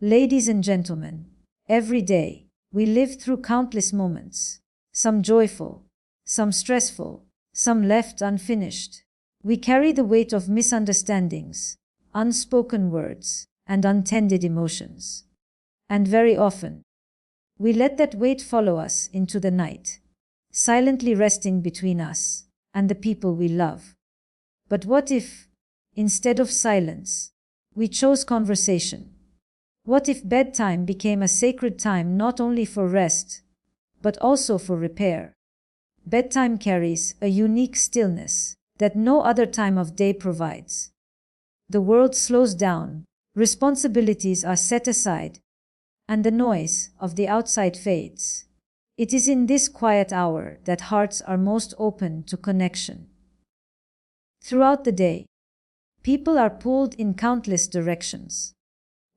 Ladies and gentlemen, every day, we live through countless moments, some joyful, some stressful, some left unfinished. We carry the weight of misunderstandings, unspoken words, and untended emotions. And very often, we let that weight follow us into the night, silently resting between us and the people we love. But what if, instead of silence, we chose conversation? What if bedtime became a sacred time not only for rest, but also for repair? Bedtime carries a unique stillness that no other time of day provides. The world slows down, responsibilities are set aside, and the noise of the outside fades. It is in this quiet hour that hearts are most open to connection. Throughout the day, people are pulled in countless directions.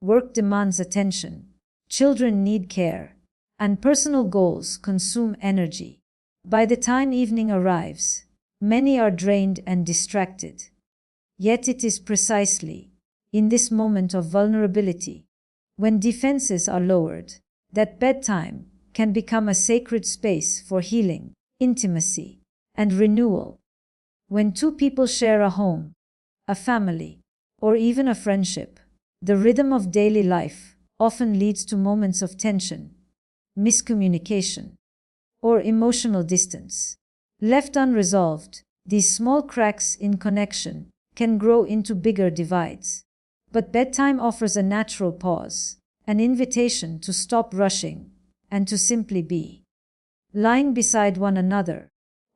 Work demands attention, children need care, and personal goals consume energy. By the time evening arrives, many are drained and distracted. Yet it is precisely in this moment of vulnerability, when defenses are lowered, that bedtime can become a sacred space for healing, intimacy, and renewal. When two people share a home, a family, or even a friendship, the rhythm of daily life often leads to moments of tension, miscommunication, or emotional distance. Left unresolved, these small cracks in connection can grow into bigger divides. But bedtime offers a natural pause, an invitation to stop rushing and to simply be. Lying beside one another,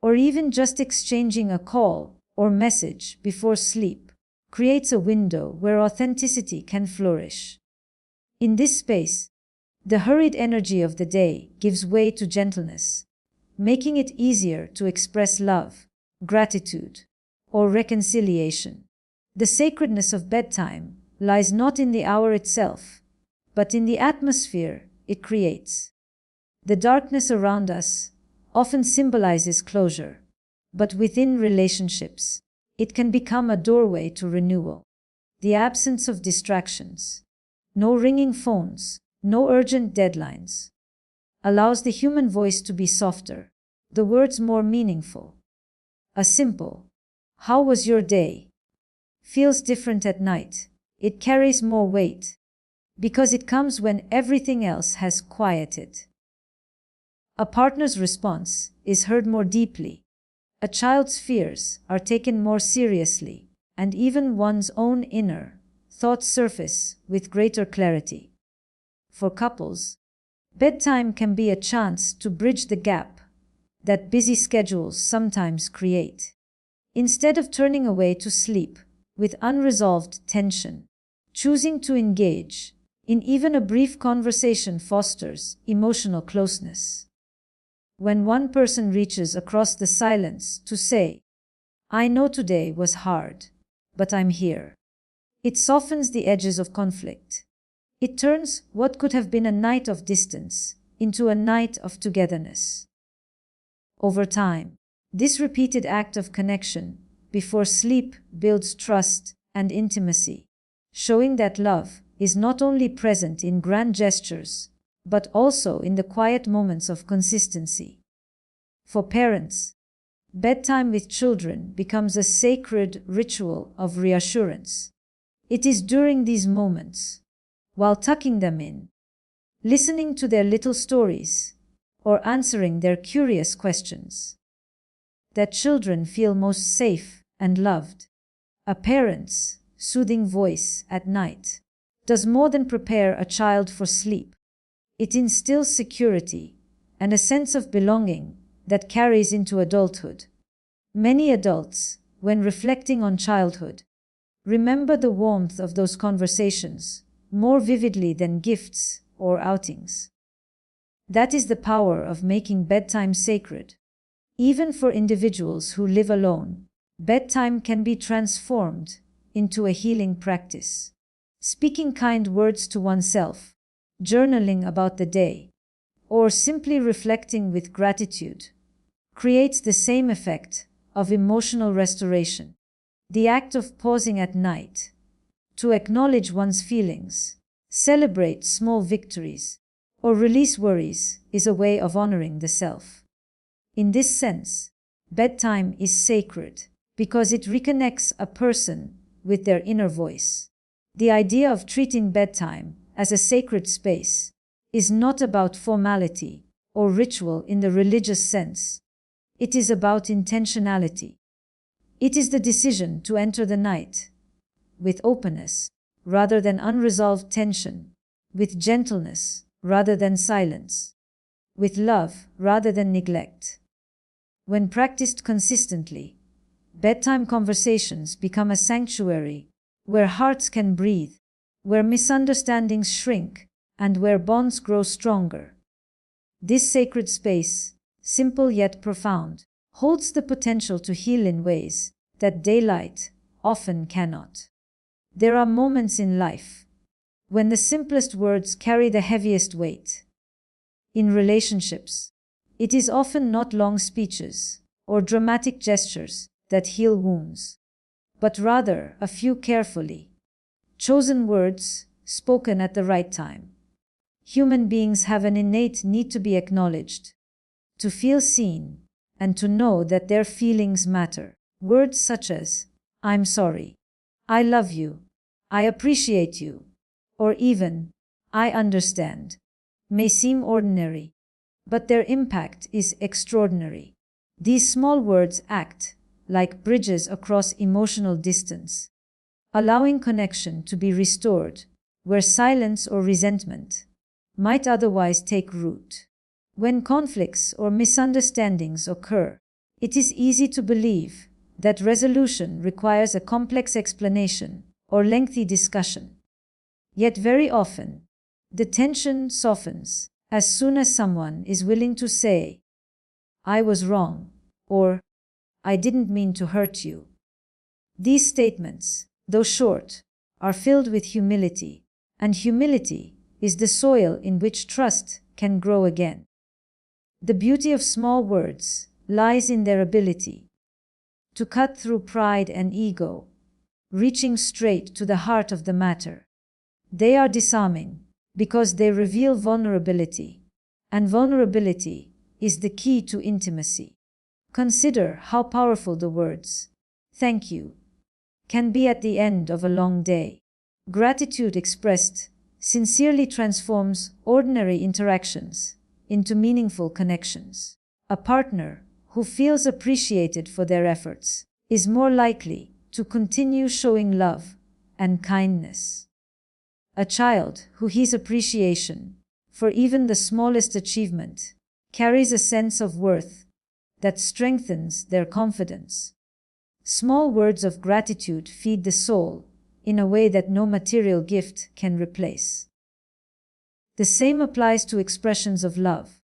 or even just exchanging a call or message before sleep, creates a window where authenticity can flourish. In this space, the hurried energy of the day gives way to gentleness, making it easier to express love, gratitude, or reconciliation. The sacredness of bedtime lies not in the hour itself, but in the atmosphere it creates. The darkness around us often symbolizes closure, but within relationships, it can become a doorway to renewal. The absence of distractions, no ringing phones, no urgent deadlines, allows the human voice to be softer, the words more meaningful. A simple, "How was your day?" feels different at night. It carries more weight, because it comes when everything else has quieted. A partner's response is heard more deeply. A child's fears are taken more seriously, and even one's own inner thoughts surface with greater clarity. For couples, bedtime can be a chance to bridge the gap that busy schedules sometimes create. Instead of turning away to sleep with unresolved tension, choosing to engage in even a brief conversation fosters emotional closeness. When one person reaches across the silence to say, "I know today was hard, but I'm here," it softens the edges of conflict. It turns what could have been a night of distance into a night of togetherness. Over time, this repeated act of connection before sleep builds trust and intimacy, showing that love is not only present in grand gestures, but also in the quiet moments of consistency. For parents, bedtime with children becomes a sacred ritual of reassurance. It is during these moments, while tucking them in, listening to their little stories, or answering their curious questions, that children feel most safe and loved. A parent's soothing voice at night does more than prepare a child for sleep. It instills security and a sense of belonging that carries into adulthood. Many adults, when reflecting on childhood, remember the warmth of those conversations more vividly than gifts or outings. That is the power of making bedtime sacred. Even for individuals who live alone, bedtime can be transformed into a healing practice. Speaking kind words to oneself, journaling about the day, or simply reflecting with gratitude creates the same effect of emotional restoration. The act of pausing at night to acknowledge one's feelings, celebrate small victories, or release worries is a way of honoring the self. In this sense, bedtime is sacred because it reconnects a person with their inner voice. The idea of treating bedtime as a sacred space is not about formality or ritual in the religious sense. It is about intentionality. It is the decision to enter the night with openness rather than unresolved tension, with gentleness rather than silence, with love rather than neglect. When practiced consistently, bedtime conversations become a sanctuary where hearts can breathe, where misunderstandings shrink, and where bonds grow stronger. This sacred space, simple yet profound, holds the potential to heal in ways that daylight often cannot. There are moments in life when the simplest words carry the heaviest weight. In relationships, it is often not long speeches or dramatic gestures that heal wounds, but rather a few carefully chosen words spoken at the right time. Human beings have an innate need to be acknowledged, to feel seen, and to know that their feelings matter. Words such as, "I'm sorry," "I love you," "I appreciate you," or even, "I understand," may seem ordinary, but their impact is extraordinary. These small words act like bridges across emotional distance, allowing connection to be restored where silence or resentment might otherwise take root. When conflicts or misunderstandings occur, it is easy to believe that resolution requires a complex explanation or lengthy discussion. Yet very often, the tension softens as soon as someone is willing to say, "I was wrong," or "I didn't mean to hurt you." These statements, though short, are filled with humility, and humility is the soil in which trust can grow again. The beauty of small words lies in their ability to cut through pride and ego, reaching straight to the heart of the matter. They are disarming because they reveal vulnerability, and vulnerability is the key to intimacy. Consider how powerful the words, "thank you," can be at the end of a long day. Gratitude expressed sincerely transforms ordinary interactions into meaningful connections. A partner who feels appreciated for their efforts is more likely to continue showing love and kindness. A child who hears appreciation for even the smallest achievement carries a sense of worth that strengthens their confidence. Small words of gratitude feed the soul in a way that no material gift can replace. The same applies to expressions of love.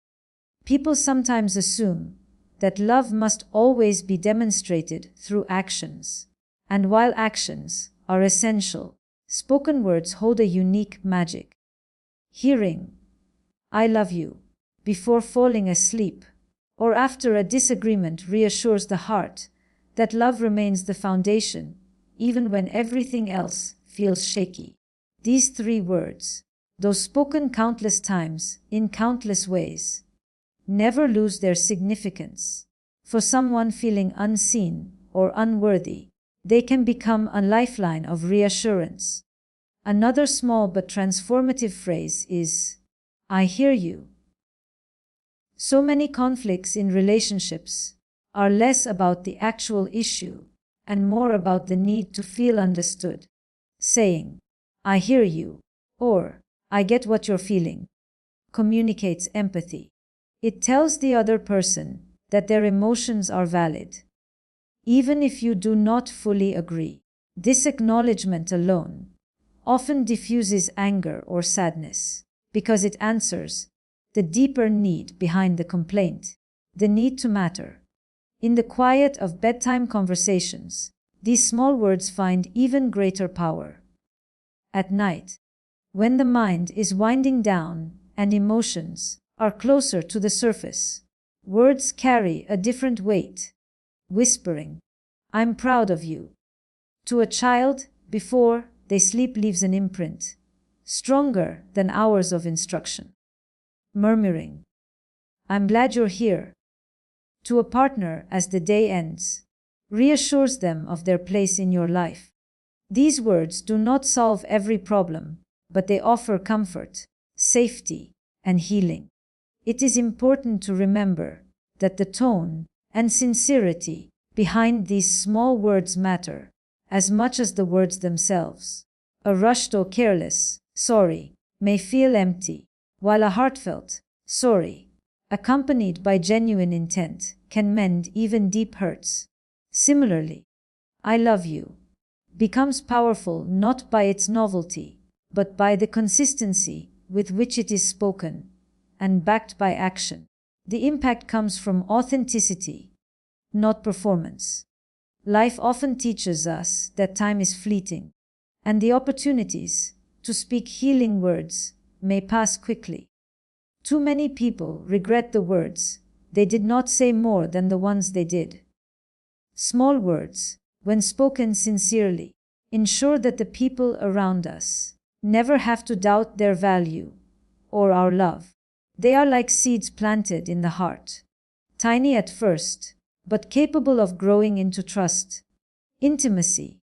People sometimes assume that love must always be demonstrated through actions, and while actions are essential, spoken words hold a unique magic. Hearing, "I love you," before falling asleep or after a disagreement reassures the heart that love remains the foundation, even when everything else feels shaky. These 3 words, though spoken countless times in countless ways, never lose their significance. For someone feeling unseen or unworthy, they can become a lifeline of reassurance. Another small but transformative phrase is, "I hear you." So many conflicts in relationships are less about the actual issue and more about the need to feel understood. Saying, "I hear you," or "I get what you're feeling," communicates empathy. It tells the other person that their emotions are valid, even if you do not fully agree. This acknowledgement alone often diffuses anger or sadness because it answers the deeper need behind the complaint, the need to matter. In the quiet of bedtime conversations, these small words find even greater power. At night, when the mind is winding down and emotions are closer to the surface, words carry a different weight. Whispering, "I'm proud of you," to a child before they sleep leaves an imprint. stronger than hours of instruction. Murmuring, "I'm glad you're here," to a partner as the day ends, reassures them of their place in your life. These words do not solve every problem, but they offer comfort, safety, and healing. It is important to remember that the tone and sincerity behind these small words matter as much as the words themselves. A rushed or careless "sorry" may feel empty, while a heartfelt "sorry" accompanied by genuine intent can mend even deep hurts. Similarly, "I love you" becomes powerful not by its novelty, but by the consistency with which it is spoken and backed by action. The impact comes from authenticity, not performance. Life often teaches us that time is fleeting, and the opportunities to speak healing words may pass quickly. Too many people regret the words they did not say more than the ones they did. Small words, when spoken sincerely, ensure that the people around us never have to doubt their value or our love. They are like seeds planted in the heart, tiny at first, but capable of growing into trust, intimacy,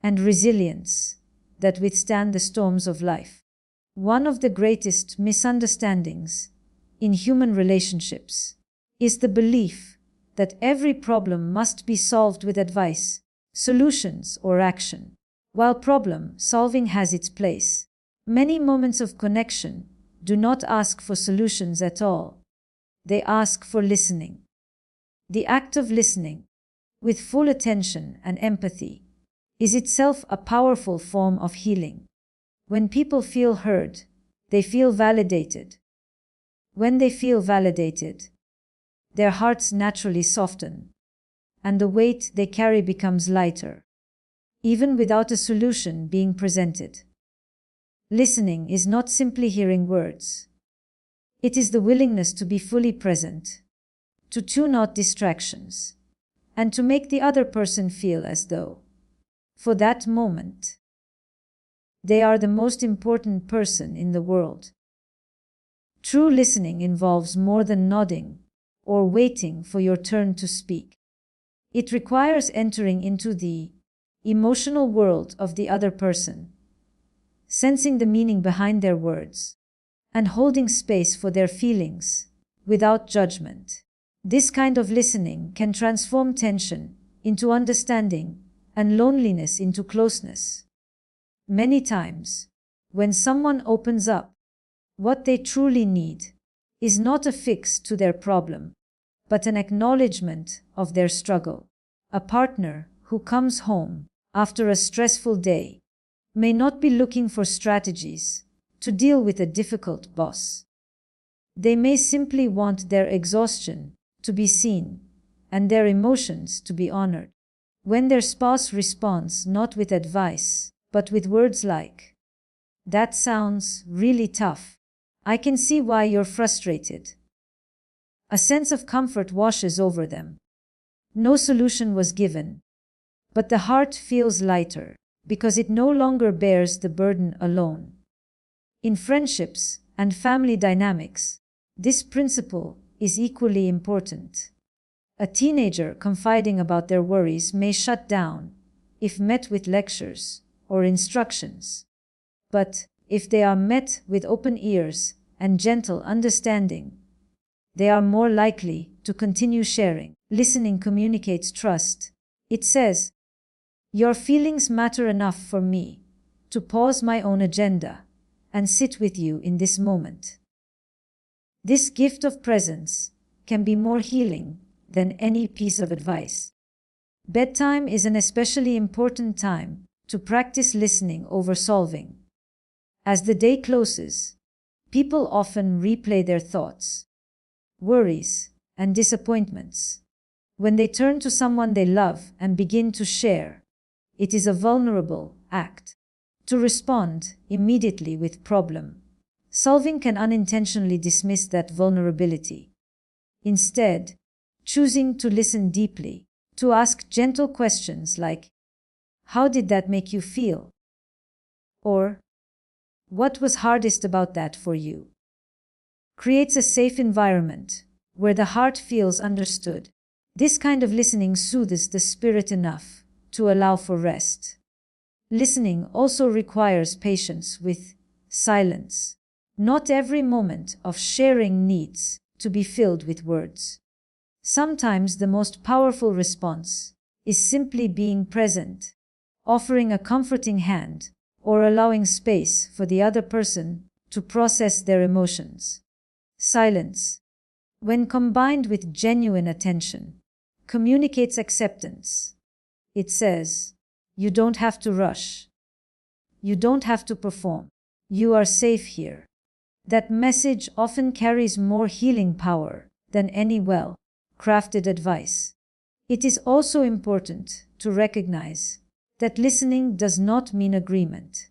and resilience that withstand the storms of life. One of the greatest misunderstandings in human relationships is the belief that every problem must be solved with advice, solutions, or action. While problem solving has its place, many moments of connection do not ask for solutions at all. They ask for listening. The act of listening, with full attention and empathy, is itself a powerful form of healing. When people feel heard, they feel validated. When they feel validated, their hearts naturally soften, and the weight they carry becomes lighter, even without a solution being presented. Listening is not simply hearing words. It is the willingness to be fully present, to tune out distractions, and to make the other person feel as though, for that moment, they are the most important person in the world. True listening involves more than nodding or waiting for your turn to speak. It requires entering into the emotional world of the other person, sensing the meaning behind their words, and holding space for their feelings without judgment. This kind of listening can transform tension into understanding and loneliness into closeness. Many times, when someone opens up, what they truly need is not a fix to their problem, but an acknowledgement of their struggle. A partner who comes home after a stressful day may not be looking for strategies to deal with a difficult boss. They may simply want their exhaustion to be seen and their emotions to be honored. When their spouse responds not with advice, but with words like, "That sounds really tough. I can see why you're frustrated," a sense of comfort washes over them. No solution was given, but the heart feels lighter because it no longer bears the burden alone. In friendships and family dynamics, this principle is equally important. A teenager confiding about their worries may shut down if met with lectures or instructions. But if they are met with open ears and gentle understanding, they are more likely to continue sharing. Listening communicates trust. It says, "Your feelings matter enough for me to pause my own agenda and sit with you in this moment." This gift of presence can be more healing than any piece of advice. Bedtime is an especially important time to practice listening over solving. As the day closes, people often replay their thoughts, worries, and disappointments. When they turn to someone they love and begin to share, it is a vulnerable act. To respond immediately with problem solving can unintentionally dismiss that vulnerability. Instead, choosing to listen deeply, to ask gentle questions like, "How did that make you feel?" or What was hardest about that for you? Creates a safe environment where the heart feels understood. This kind of listening soothes the spirit enough to allow for rest. Listening also requires patience with silence. Not every moment of sharing needs to be filled with words. Sometimes the most powerful response is simply being present, offering a comforting hand, or allowing space for the other person to process their emotions. Silence, when combined with genuine attention, communicates acceptance. It says, "You don't have to rush. You don't have to perform. You are safe here." That message often carries more healing power than any well-crafted advice. It is also important to recognize that listening does not mean agreement.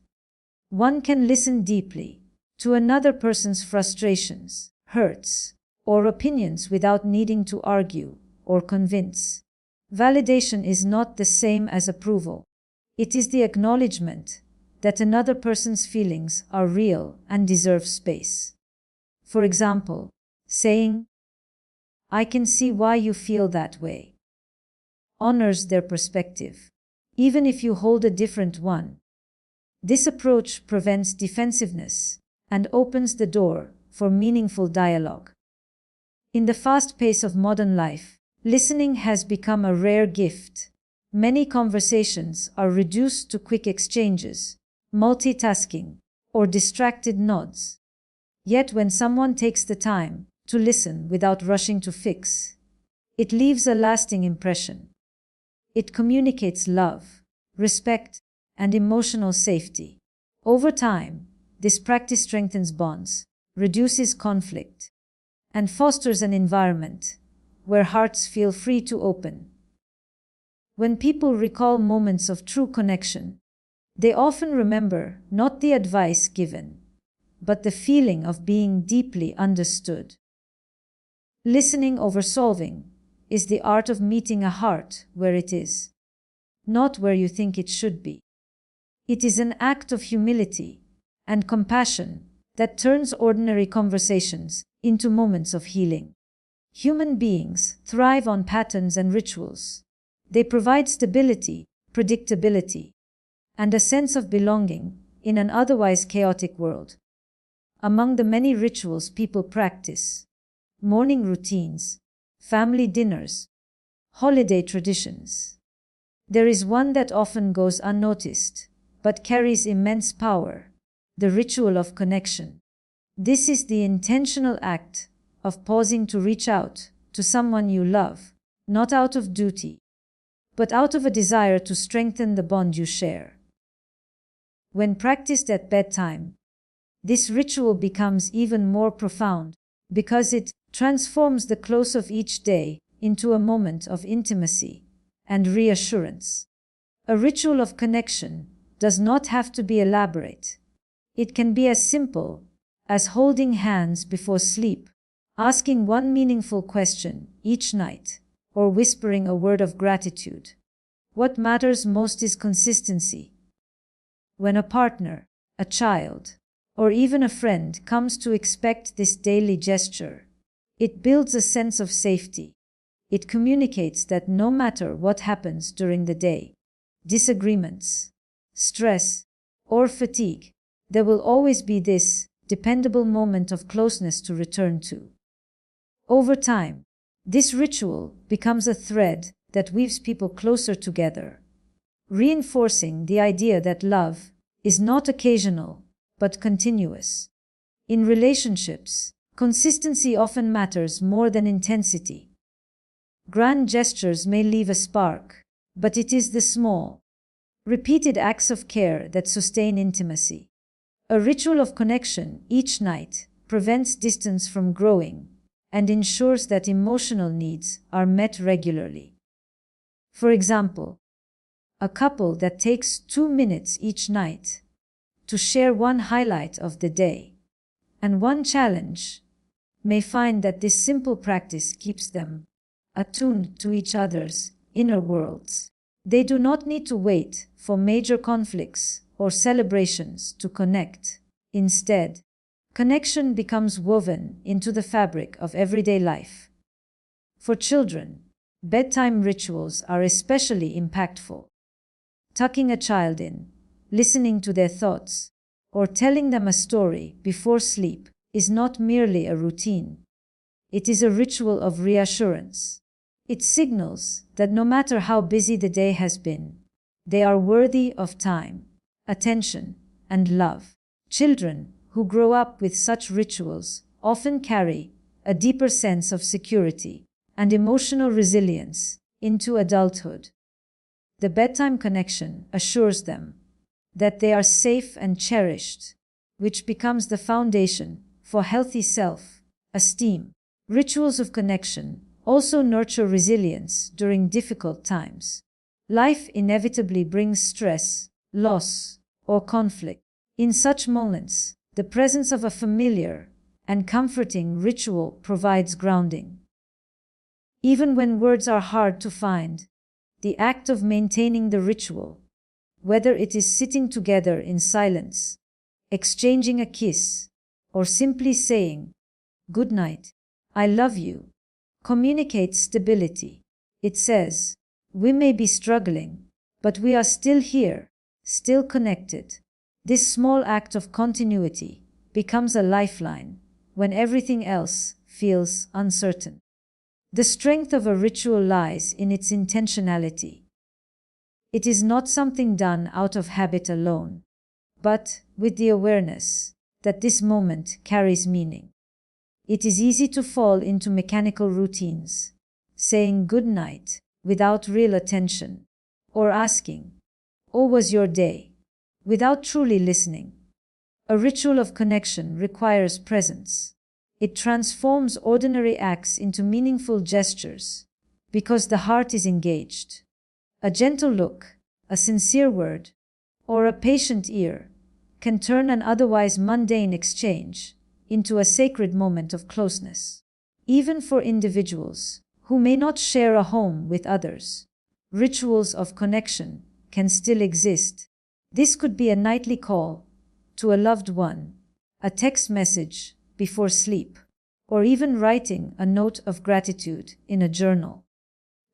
One can listen deeply to another person's frustrations, hurts, or opinions without needing to argue or convince. Validation is not the same as approval. It is the acknowledgement that another person's feelings are real and deserve space. For example, saying, "I can see why you feel that way," honors their perspective, even if you hold a different one. This approach prevents defensiveness and opens the door for meaningful dialogue. In the fast pace of modern life, listening has become a rare gift. Many conversations are reduced to quick exchanges, multitasking, or distracted nods. Yet when someone takes the time to listen without rushing to fix, it leaves a lasting impression. It communicates love, respect, and emotional safety. Over time, this practice strengthens bonds, reduces conflict, and fosters an environment where hearts feel free to open. When people recall moments of true connection, they often remember not the advice given, but the feeling of being deeply understood. Listening over solving is the art of meeting a heart where it is, not where you think it should be. It is an act of humility and compassion that turns ordinary conversations into moments of healing. Human beings thrive on patterns and rituals. They provide stability, predictability, and a sense of belonging in an otherwise chaotic world. Among the many rituals people practice, morning routines, family dinners, holiday traditions, there is one that often goes unnoticed, but carries immense power: the ritual of connection. This is the intentional act of pausing to reach out to someone you love, not out of duty, but out of a desire to strengthen the bond you share. When practiced at bedtime, this ritual becomes even more profound because it transforms the close of each day into a moment of intimacy and reassurance. A ritual of connection does not have to be elaborate. It can be as simple as holding hands before sleep, asking one meaningful question each night, or whispering a word of gratitude. What matters most is consistency. When a partner, a child, or even a friend comes to expect this daily gesture, it builds a sense of safety. It communicates that no matter what happens during the day, disagreements, stress, or fatigue, there will always be this dependable moment of closeness to return to. Over time, this ritual becomes a thread that weaves people closer together, reinforcing the idea that love is not occasional, but continuous. In relationships, consistency often matters more than intensity. Grand gestures may leave a spark, but it is the small, repeated acts of care that sustain intimacy. A ritual of connection each night prevents distance from growing and ensures that emotional needs are met regularly. For example, a couple that takes 2 minutes each night to share one highlight of the day and one challenge may find that this simple practice keeps them attuned to each other's inner worlds. They do not need to wait for major conflicts or celebrations to connect. Instead, connection becomes woven into the fabric of everyday life. For children, bedtime rituals are especially impactful. Tucking a child in, listening to their thoughts, or telling them a story before sleep is not merely a routine. It is a ritual of reassurance. It signals that no matter how busy the day has been, they are worthy of time, attention, and love. Children who grow up with such rituals often carry a deeper sense of security and emotional resilience into adulthood. The bedtime connection assures them that they are safe and cherished, which becomes the foundation for healthy self-esteem. Rituals of connection also nurture resilience during difficult times. Life inevitably brings stress, loss, or conflict. In such moments, the presence of a familiar and comforting ritual provides grounding. Even when words are hard to find, the act of maintaining the ritual, whether it is sitting together in silence, exchanging a kiss, or simply saying, "Good night, I love you," communicates stability. It says, "We may be struggling, but we are still here, still connected." This small act of continuity becomes a lifeline when everything else feels uncertain. The strength of a ritual lies in its intentionality. It is not something done out of habit alone, but with the awareness that this moment carries meaning. It is easy to fall into mechanical routines, saying good night without real attention, or asking, "Oh, was your day?" without truly listening. A ritual of connection requires presence. It transforms ordinary acts into meaningful gestures because the heart is engaged. A gentle look, a sincere word, or a patient ear can turn an otherwise mundane exchange into a sacred moment of closeness. Even for individuals who may not share a home with others, rituals of connection can still exist. This could be a nightly call to a loved one, a text message before sleep, or even writing a note of gratitude in a journal.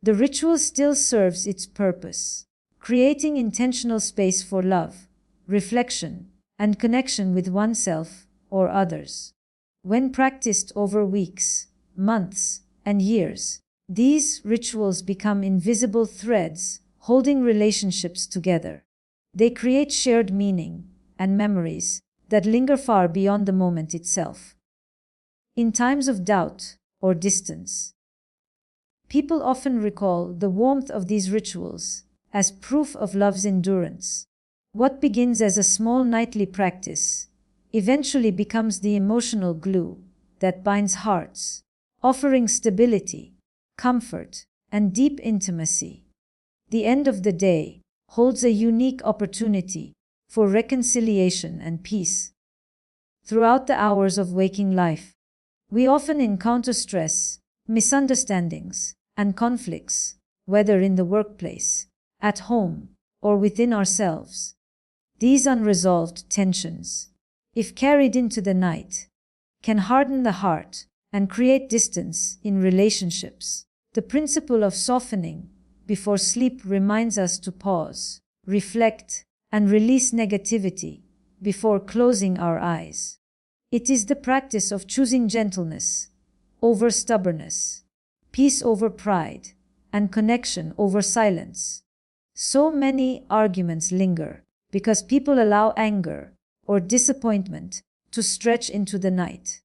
The ritual still serves its purpose, creating intentional space for love, reflection, and connection with oneself or others. When practiced over weeks, months, and years, these rituals become invisible threads holding relationships together. They create shared meaning and memories that linger far beyond the moment itself. In times of doubt or distance, people often recall the warmth of these rituals as proof of love's endurance. What begins as a small nightly practice eventually becomes the emotional glue that binds hearts, offering stability, comfort, and deep intimacy. The end of the day holds a unique opportunity for reconciliation and peace. Throughout the hours of waking life, we often encounter stress, misunderstandings, and conflicts, whether in the workplace, at home, or within ourselves. These unresolved tensions, if carried into the night, can harden the heart and create distance in relationships. The principle of softening before sleep reminds us to pause, reflect, and release negativity before closing our eyes. It is the practice of choosing gentleness over stubbornness, peace over pride, and connection over silence. So many arguments linger because people allow anger or disappointment to stretch into the night.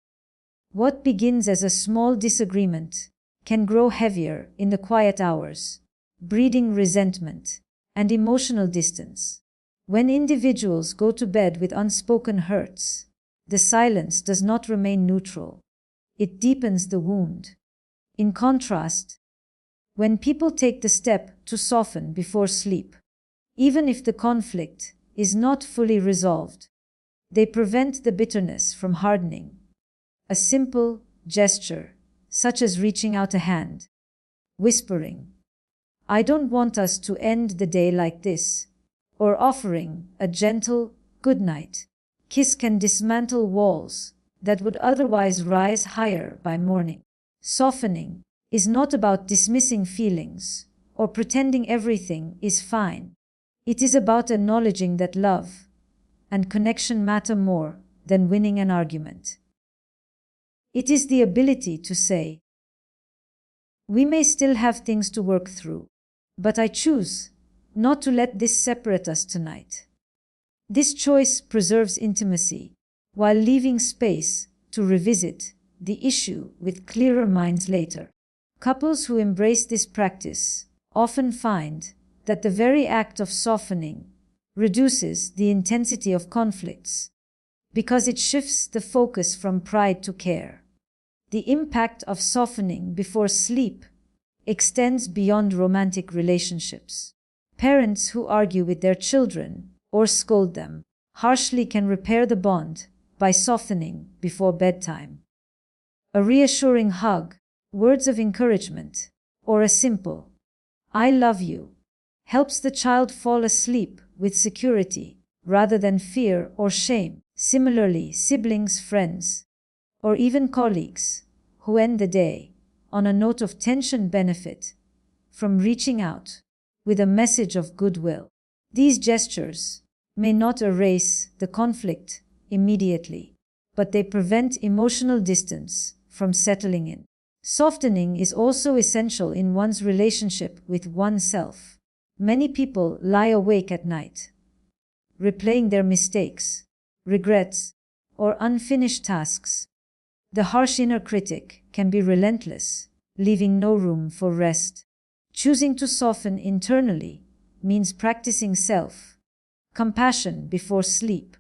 What begins as a small disagreement can grow heavier in the quiet hours, breeding resentment and emotional distance. When individuals go to bed with unspoken hurts, the silence does not remain neutral. It deepens the wound. In contrast, when people take the step to soften before sleep, even if the conflict is not fully resolved, they prevent the bitterness from hardening. A simple gesture, such as reaching out a hand, whispering, "I don't want us to end the day like this," or offering a gentle "good night," kiss can dismantle walls that would otherwise rise higher by morning. Softening is not about dismissing feelings or pretending everything is fine. It is about acknowledging that love and connection matter more than winning an argument. It is the ability to say, "We may still have things to work through, but I choose not to let this separate us tonight." This choice preserves intimacy while leaving space to revisit the issue with clearer minds later. Couples who embrace this practice often find that the very act of softening reduces the intensity of conflicts because it shifts the focus from pride to care. The impact of softening before sleep extends beyond romantic relationships. Parents who argue with their children or scold them harshly can repair the bond by softening before bedtime. A reassuring hug, words of encouragement, or a simple "I love you" helps the child fall asleep with security rather than fear or shame. Similarly, siblings, friends, or even colleagues who end the day on a note of tension benefit from reaching out with a message of goodwill. These gestures may not erase the conflict immediately, but they prevent emotional distance from settling in. Softening is also essential in one's relationship with oneself. Many people lie awake at night, replaying their mistakes, regrets, or unfinished tasks. The harsh inner critic can be relentless, leaving no room for rest. Choosing to soften internally means practicing self-compassion before sleep.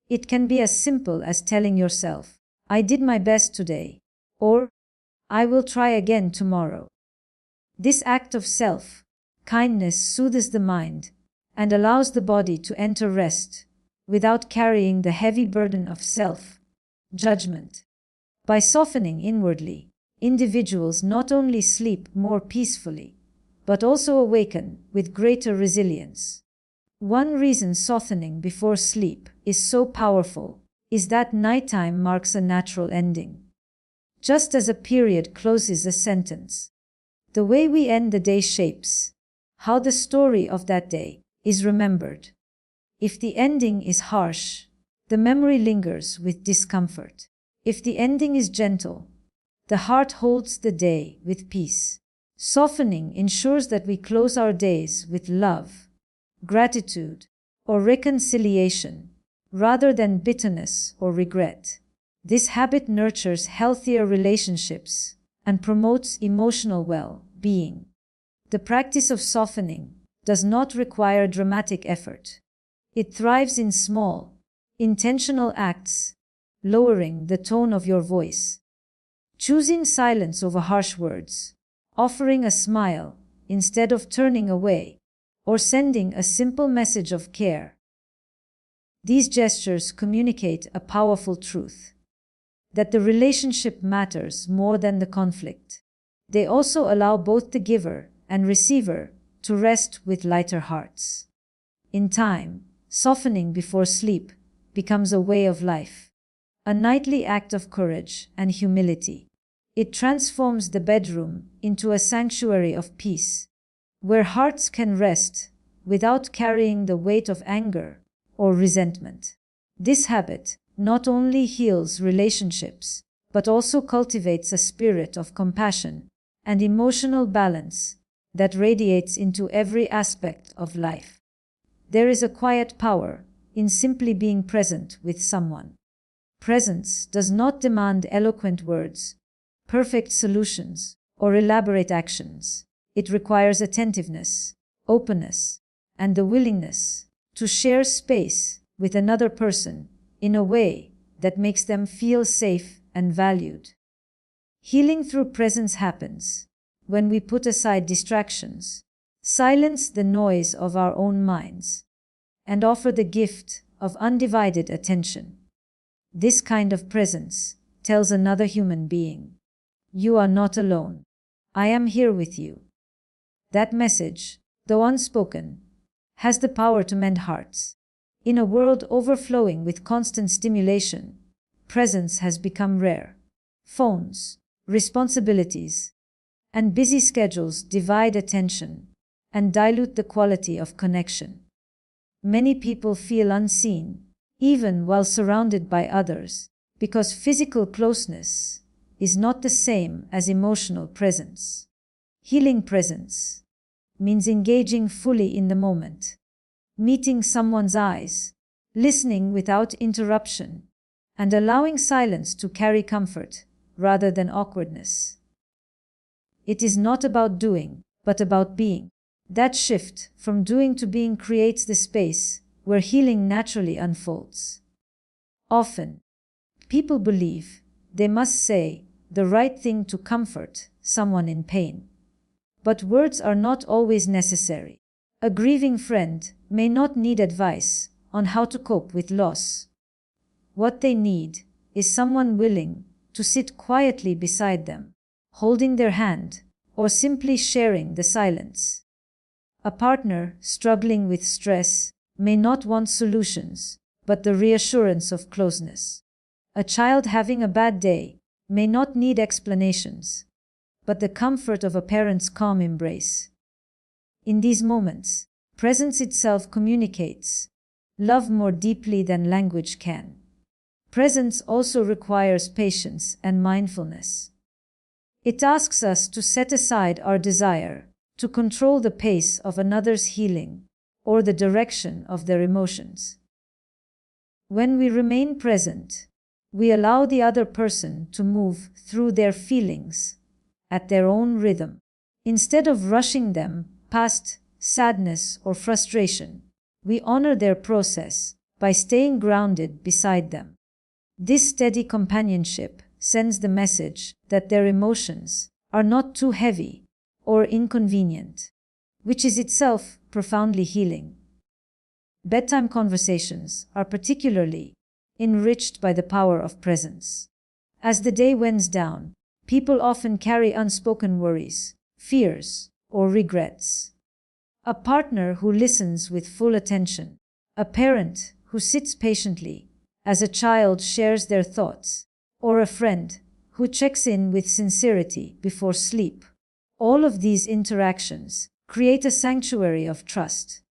It can be as simple as telling yourself, "I did my best today," or "I will try again tomorrow." This act of self-kindness soothes the mind and allows the body to enter rest without carrying the heavy burden of self-judgment. By softening inwardly, individuals not only sleep more peacefully, but also awaken with greater resilience. One reason softening before sleep is so powerful is that nighttime marks a natural ending. Just as a period closes a sentence, the way we end the day shapes how the story of that day is remembered. If the ending is harsh, the memory lingers with discomfort. If the ending is gentle, the heart holds the day with peace. Softening ensures that we close our days with love, gratitude, or reconciliation, rather than bitterness or regret. This habit nurtures healthier relationships and promotes emotional well-being. The practice of softening does not require dramatic effort. It thrives in small, intentional acts, lowering the tone of your voice, choosing silence over harsh words, offering a smile instead of turning away, or sending a simple message of care. These gestures communicate a powerful truth: that the relationship matters more than the conflict. They also allow both the giver and receiver to rest with lighter hearts. In time, softening before sleep becomes a way of life, a nightly act of courage and humility. It transforms the bedroom into a sanctuary of peace, where hearts can rest without carrying the weight of anger or resentment. This habit not only heals relationships, but also cultivates a spirit of compassion and emotional balance that radiates into every aspect of life. There is a quiet power in simply being present with someone. Presence does not demand eloquent words, perfect solutions, or elaborate actions. It requires attentiveness, openness, and the willingness to share space with another person in a way that makes them feel safe and valued. Healing through presence happens when we put aside distractions, silence the noise of our own minds, and offer the gift of undivided attention. This kind of presence tells another human being, "You are not alone. I am here with you." That message, though unspoken, has the power to mend hearts. In a world overflowing with constant stimulation, presence has become rare. Phones, responsibilities, and busy schedules divide attention and dilute the quality of connection. Many people feel unseen, even while surrounded by others, because physical closeness is not the same as emotional presence. Healing presence means engaging fully in the moment, meeting someone's eyes, listening without interruption, and allowing silence to carry comfort rather than awkwardness. It is not about doing, but about being. That shift from doing to being creates the space where healing naturally unfolds. Often, people believe they must say the right thing to comfort someone in pain. But words are not always necessary. A grieving friend may not need advice on how to cope with loss. What they need is someone willing to sit quietly beside them, holding their hand, or simply sharing the silence. A partner struggling with stress may not want solutions, but the reassurance of closeness. A child having a bad day may not need explanations, but the comfort of a parent's calm embrace. In these moments, presence itself communicates love more deeply than language can. Presence also requires patience and mindfulness. It asks us to set aside our desire to control the pace of another's healing or the direction of their emotions. When we remain present, we allow the other person to move through their feelings at their own rhythm. Instead of rushing them past sadness or frustration, we honor their process by staying grounded beside them. This steady companionship sends the message that their emotions are not too heavy or inconvenient, which is itself profoundly healing. Bedtime conversations are particularly enriched by the power of presence. As the day winds down, people often carry unspoken worries, fears, or regrets. A partner who listens with full attention, a parent who sits patiently as a child shares their thoughts, or a friend who checks in with sincerity before sleep. All of these interactions create a sanctuary of trust.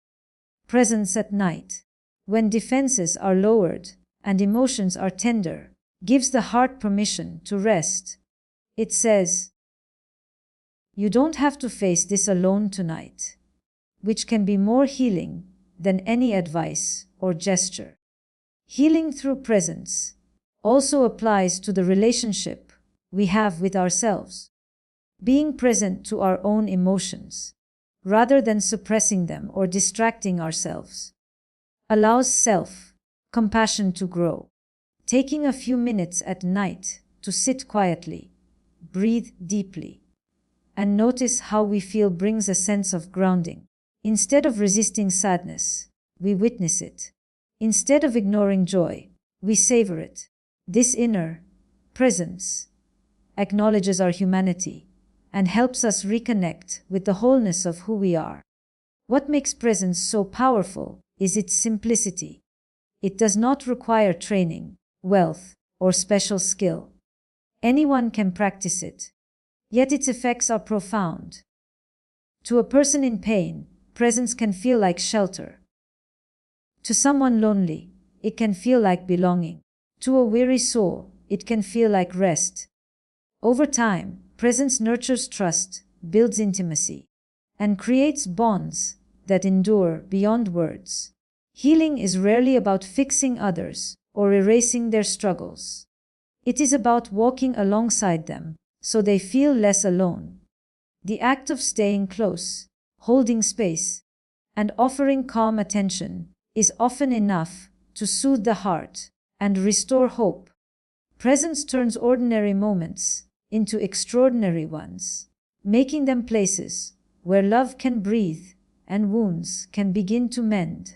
Presence at night, when defenses are lowered and emotions are tender, gives the heart permission to rest. It says, "You don't have to face this alone tonight," which can be more healing than any advice or gesture. Healing through presence also applies to the relationship we have with ourselves. Being present to our own emotions, rather than suppressing them or distracting ourselves, allows self-compassion to grow. Taking a few minutes at night to sit quietly, breathe deeply, and notice how we feel brings a sense of grounding. Instead of resisting sadness, we witness it. Instead of ignoring joy, we savor it. This inner presence acknowledges our humanity and helps us reconnect with the wholeness of who we are. What makes presence so powerful is its simplicity. It does not require training, wealth, or special skill. Anyone can practice it, yet its effects are profound. To a person in pain, presence can feel like shelter. To someone lonely, it can feel like belonging. To a weary soul, it can feel like rest. Over time, presence nurtures trust, builds intimacy, and creates bonds that endure beyond words. Healing is rarely about fixing others or erasing their struggles. It is about walking alongside them so they feel less alone. The act of staying close, holding space, and offering calm attention is often enough to soothe the heart and restore hope. Presence turns ordinary moments into extraordinary ones, making them places where love can breathe and wounds can begin to mend.